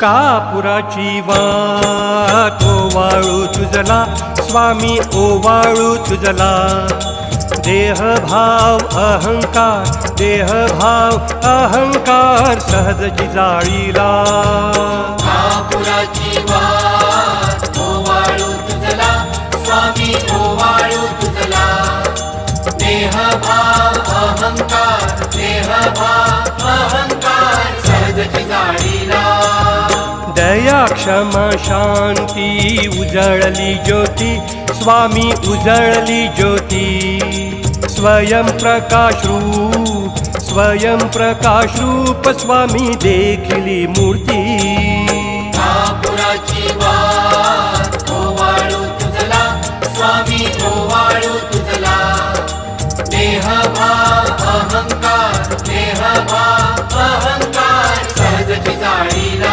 कापुराची वाट ओवाळू तुझला स्वामी ओवाळू तुझला देहभाव अहंकार सहजची जाळीला कापुराची वाट ओवाळू तुझला स्वामी ओवाळू तुझला देहभाव अहंकार सहजची जाळीला दया क्षमा शांती उजळली ज्योती स्वामी उजळली ज्योती स्वयं प्रकाश रूप स्वामी देखिली मूर्ती कापुराची वाट ओवाळू तुझला स्वामी ओवाळू तुझला देहभाव अहंकार सहजची जाळीला